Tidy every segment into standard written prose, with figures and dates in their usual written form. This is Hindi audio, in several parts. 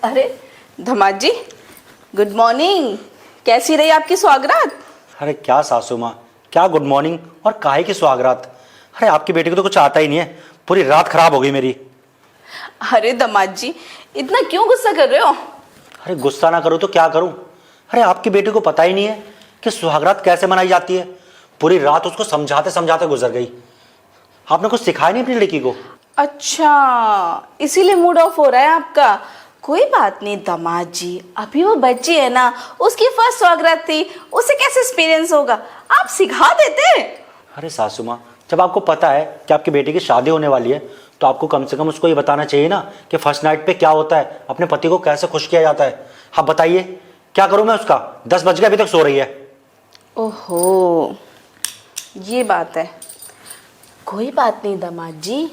अरे धमाल जी, गुड मॉर्निंग। कैसी रही आपकी स्वागरात? अरे क्या सासू माँ, क्या गुड मॉर्निंग और काहे की स्वागरात। अरे आपकी बेटी को तो कुछ आता ही नहीं है, पूरी रात खराब हो गई मेरी। अरे धमाल जी, इतना क्यों गुस्सा कर रहे हो? अरे गुस्सा ना करूँ तो क्या करूँ। अरे आपकी बेटी को पता ही नहीं है कि सुहागरात कैसे मनाई जाती है। पूरी रात उसको समझाते समझाते गुजर गई। आपने कुछ सिखाया नहीं अपनी लड़की को? अच्छा, इसीलिए मूड ऑफ हो रहा है आपका। कोई बात नहीं धमाल जी, अभी वो बच्ची है ना, उसकी फर्स्ट स्वागरात थी, उसे कैसे एक्सपीरियंस होगा, आप सिखा देते। अरे सासू माँ, जब आपको पता है कि आपकी बेटी की शादी होने वाली है तो आपको कम से कम उसको ये बताना चाहिए ना कि फर्स्ट नाइट पे क्या होता है, अपने पति को कैसे खुश किया जाता है। आप बताइए क्या करूँ मैं उसका? 10 बज गए, अभी तक सो रही है। ओहो, ये बात है। कोई बात नहीं दामाद जी,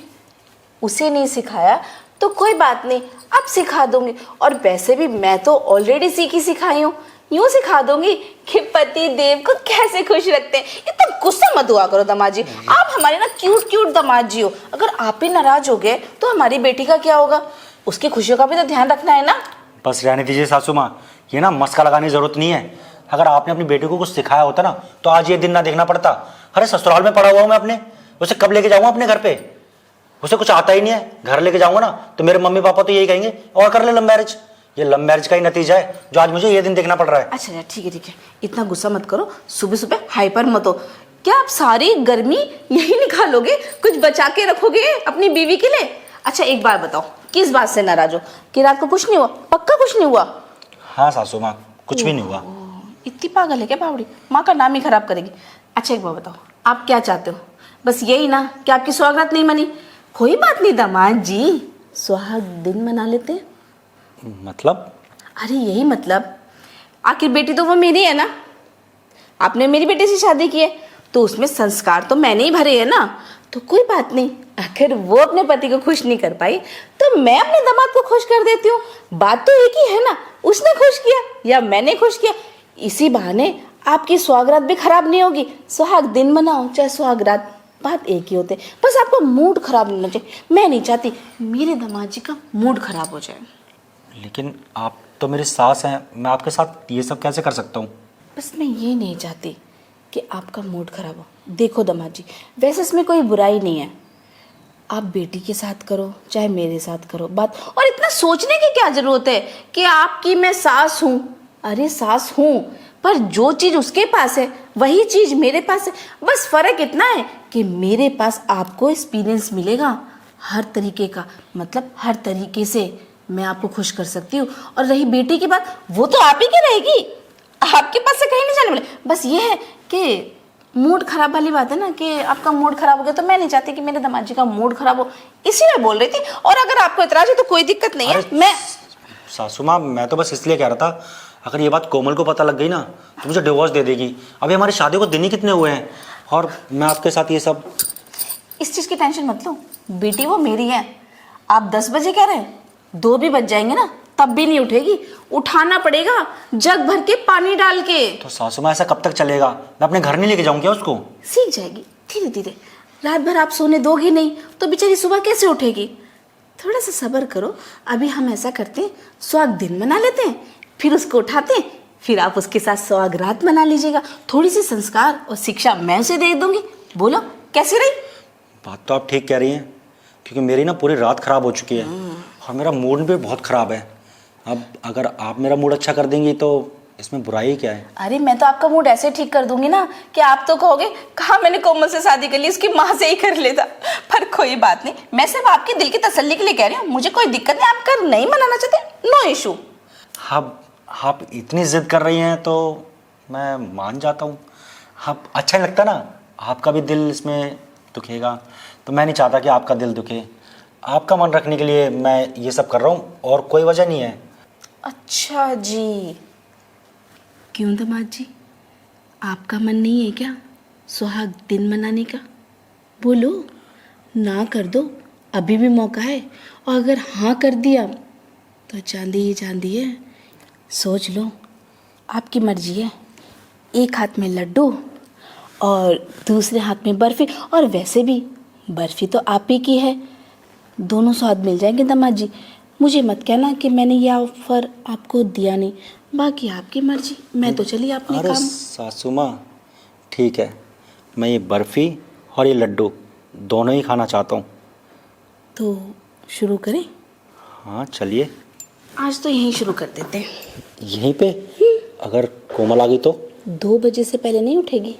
उसे नहीं सिखाया तो कोई बात नहीं, अब सिखा दूंगी। और वैसे भी मैं तो ऑलरेडी सीखी सिखाई हूँ, यूं सिखा दूंगी कि पति देव को कैसे खुश रखते हैं। इतना गुस्सा मत हुआ करो दामाद जी, आप हमारे ना क्यूट क्यूट दामाद जी हो। अगर आप ही नाराज हो गए तो हमारी बेटी का क्या होगा? उसकी खुशियों का भी तो ध्यान रखना है ना। बस रहने दीजिए सासू माँ, ये ना मस्का लगाने की जरूरत नहीं है। अगर आपने अपनी बेटी को कुछ सिखाया होता ना तो आज ये दिन ना देखना पड़ता। अरे ससुराल में पड़ा हुआ हूँ मैं अपने, उसे कब लेके जाऊँगा अपने घर पे? उसे कुछ आता ही नहीं है। घर लेके जाऊंगा ना तो मेरे मम्मी पापा तो यही कहेंगे और कर ले लव मैरिज। ये लव मैरिज का ही नतीजा है जो आज मुझे ये दिन देखना पड़ रहा है। अच्छा ठीक है ठीक है, इतना गुस्सा मत करो, सुबह सुबह हाइपर मत हो। क्या आप सारी गर्मी यही निकालोगे? कुछ बचा के रखोगे अपनी बीवी के लिए? अच्छा एक बार बताओ, किस बात से नाराज हो? कि रात को कुछ नहीं हुआ? पक्का कुछ नहीं हुआ? हाँ सासू माँ, कुछ भी नहीं हुआ। इतनी पागल है क्या बावड़ी? माँ का नाम ही खराब करेगी। अच्छा एक बार बताओ, आप क्या चाहते हो? बस यही ना कि आपकी स्वागत नहीं मनी? कोई बात नहीं दामाद जी, सुहाग दिन मना लेते हैं। मतलब? अरे यही मतलब, आखिर बेटी तो वो मेरी है ना। आपने मेरी बेटी से शादी की है तो उसमें संस्कार तो मैंने ही भरे है ना। तो कोई बात नहीं, अगर वो अपने पति को खुश नहीं कर पाई तो मैं अपने दामाद को खुश कर देती हूँ। बात तो एक ही है ना, उसने खुश किया या मैंने खुश किया। इसी बहाने आपकी सुहागरात भी खराब नहीं होगी। सुहाग दिन मनाओ चाहे सुहागरात, बात एक ही होते। बस आपका मूड खराब नहीं होना चाहिए। मैं नहीं चाहती मेरे दामाद जी का मूड खराब हो जाए। लेकिन आप तो मेरी सास हैं, मैं आपके साथ ये सब कैसे कर सकता हूँ? बस मैं ये नहीं चाहती कि आपका मूड खराब हो। देखो दामाद जी, वैसे इसमें कोई बुराई नहीं है। आप बेटी के साथ करो चाहे मेरे साथ करो बात, और इतना सोचने की क्या जरूरत है कि आपकी मैं सास हूँ। अरे सास हूँ, पर जो चीज़ उसके पास है वही चीज़ मेरे पास है। बस फर्क इतना है कि मेरे पास आपको एक्सपीरियंस मिलेगा हर तरीके का, मतलब हर तरीके से मैं आपको खुश कर सकती हूँ। और रही बेटी की बात, वो तो आप ही की रहेगी, आपके पास से कहीं नहीं जाने वाले। बस ये है कि मूड खराब वाली बात है ना, कि आपका मूड खराब हो गया तो मैं नहीं चाहती कि मेरे दामाद जी का मूड खराब हो, इसीलिए बोल रही थी। और अगर आपको इतराज है तो कोई दिक्कत नहीं है। मैं सासू माँ, मैं तो बस इसलिए कह रहा था, अगर ये बात कोमल को पता लग गई ना तो मुझे डिवोर्स दे देगी। अभी हमारी शादी को दिन ही कितने हुए हैं और मैं आपके साथ ये सब। इस चीज़ की टेंशन मत लो, बेटी वो मेरी है। आप 10 बजे कह रहे हैं, 2 भी बज जाएंगे ना तब भी नहीं उठेगी। उठाना पड़ेगा जग भर के पानी डाल के। तो सासू माँ, ऐसा कब तक चलेगा? मैं अपने घर नहीं लेके जाऊँ क्या उसको? सीख जाएगी धीरे धीरे। रात भर आप सोने दोगे नहीं तो बेचारी सुबह कैसे उठेगी? थोड़ा सा सब्र करो। अभी हम ऐसा करते हैं, सुहाग दिन मना लेते हैं, फिर उसको उठाते हैं, फिर आप उसके साथ सुहागरात मना लीजिएगा। थोड़ी सी संस्कार और शिक्षा मैं उसे दे दूंगी। बोलो कैसी रही? बात तो आप ठीक कह रही हैं, क्योंकि मेरी ना पूरी रात खराब हो चुकी है और मेरा मूड भी बहुत खराब है। अब अगर आप मेरा मूड अच्छा कर देंगी तो इसमें बुराई क्या है? अरे मैं तो आपका मूड ऐसे ठीक कर दूंगी ना कि आप तो कहोगे कहा मैंने कोमल से शादी कर ली, उसकी माँ से ही कर लेता। पर कोई बात नहीं, मैं सिर्फ आपके दिल की तसल्ली के लिए कह रही हूँ। मुझे कोई दिक्कत नहीं, आप कर नहीं मनाना चाहते, नो इशू। आप इतनी जिद कर रही हैं तो मैं मान जाता हूँ। आप अच्छा नहीं लगता ना, आपका भी दिल इसमें दुखेगा, तो मैं नहीं चाहता कि आपका दिल दुखे। आपका मन रखने के लिए मैं ये सब कर रहा हूँ और कोई वजह नहीं है। अच्छा जी, क्यों दामाद जी, आपका मन नहीं है क्या सुहाग दिन मनाने का? बोलो ना कर दो, अभी भी मौका है। और अगर हाँ कर दिया तो चांदी ही चांदी है। सोच लो, आपकी मर्जी है। एक हाथ में लड्डू और दूसरे हाथ में बर्फी, और वैसे भी बर्फी तो आप ही की है। दोनों स्वाद मिल जाएंगे दामाद जी। मुझे मत कहना कि मैंने ये ऑफर आपको दिया नहीं। बाकी आपकी मर्जी, मैं तो चली अपने अरे काम। सासू माँ ठीक है, मैं ये बर्फ़ी और ये लड्डू दोनों ही खाना चाहता हूँ। तो शुरू करें? हाँ चलिए। आज तो यहीं शुरू कर देते हैं। यहीं पे? अगर कोमल आ गई तो? 2 बजे से पहले नहीं उठेगी।